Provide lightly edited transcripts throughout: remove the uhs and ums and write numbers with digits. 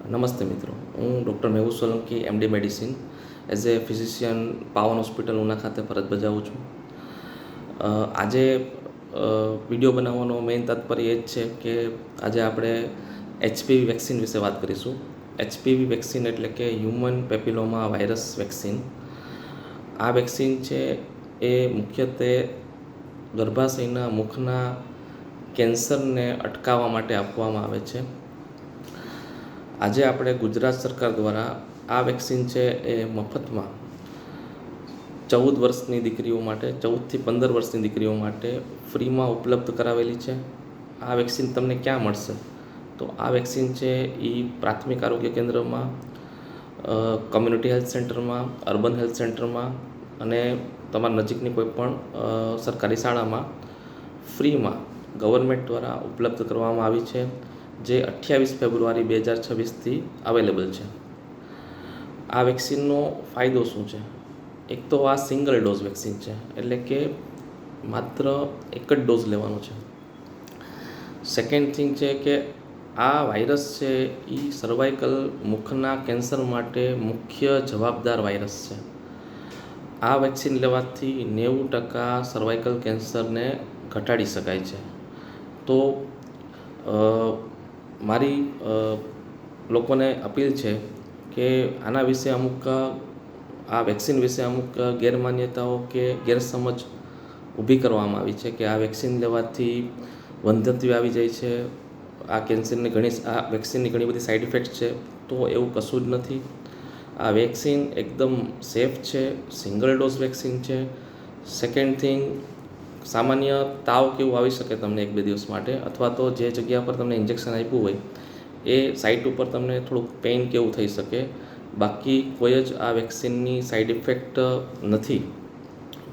નમસ્તે મિત્રો, હું doctor Mehul Solanki MD medicine as a physician પાવન હોસ્પિટલ ઉના ખાતે ફરજ બજાવું છું. આજે વિડીયો બનાવવાનો મેઇન તાત્પર્ય એ જ છે કે આજે આપણે એચપીવી વેક્સિન વિશે વાત કરીશું. એચપીવી વેક્સિન એટલે કે હ્યુમન પેપિલોમા વાયરસ વેક્સિન. આ વેક્સિન છે એ મુખ્યત્વે ગર્ભાશયના મુખના કેન્સરને અટકાવવા માટે આપવામાં આવે છે. આજે આપણે ગુજરાત સરકાર દ્વારા આ વેક્સિન છે એ મફતમાં 14 વર્ષની દીકરીઓ માટે 14થી 15 વર્ષની દીકરીઓ માટે ફ્રીમાં ઉપલબ્ધ કરાવેલી છે. આ વેક્સિન તમને ક્યાં મળશે? તો આ વેક્સિન છે એ પ્રાથમિક આરોગ્ય કેન્દ્રમાં, કમ્યુનિટી હેલ્થ સેન્ટરમાં, અર્બન હેલ્થ સેન્ટરમાં અને તમારા નજીકની કોઈ પણ સરકારી શાળામાં ફ્રીમાં ગવર્મેન્ટ દ્વારા ઉપલબ્ધ કરવામાં આવી છે, જે 28 ફેબ્રુઆરી 2026થી અવેલેબલ છે. આ વેક્સિનનો ફાયદો શું છે? એક તો આ સિંગલ ડોઝ વેક્સિન છે, એટલે કે માત્ર એક જ ડોઝ લેવાનો છે. સેકન્ડ થિંગ છે કે આ વાયરસ છે એ સર્વાઇકલ મુખના કેન્સર માટે મુખ્ય જવાબદાર વાયરસ છે. આ વેક્સિન લેવાથી 90% સર્વાઇકલ કેન્સરને ઘટાડી શકાય છે. તો મારી લોકોને અપીલ છે કે આના વિશે આ વેક્સિન વિશે અમુક ગેરમાન્યતાઓ કે ગેરસમજ ઊભી કરવામાં આવી છે કે આ વેક્સિન લેવાથી વંધ્યત્વ આવી જાય છે, આ વેક્સિનની ઘણી બધી સાઇડ ઇફેક્ટ્સ છે. તો એવું કશું જ નથી. આ વેક્સિન એકદમ સેફ છે, સિંગલ ડોઝ વેક્સિન છે. સેકન્ડ થિંગ, સામાન્ય તાવ કેવું આવી શકે તમને 1-2 દિવસ માટે, અથવા તો જે જગ્યા પર તમને ઇન્જેક્શન આપ્યું હોય એ સાઇટ ઉપર તમને થોડુંક પેઇન કેવું થઈ શકે. બાકી કોઈ જ આ વેક્સિનની સાઇડ ઇફેક્ટ નથી.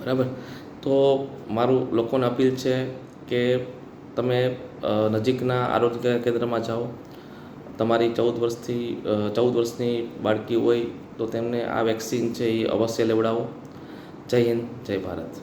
બરાબર? તો મારું લોકોને અપીલ છે કે તમે નજીકના આરોગ્ય કેન્દ્રમાં જાઓ. તમારી 14 વર્ષની બાળકી હોય તો તેમને આ વેક્સિન છે એ અવશ્ય લેવડાવો. જય હિન્દ, જય ભારત.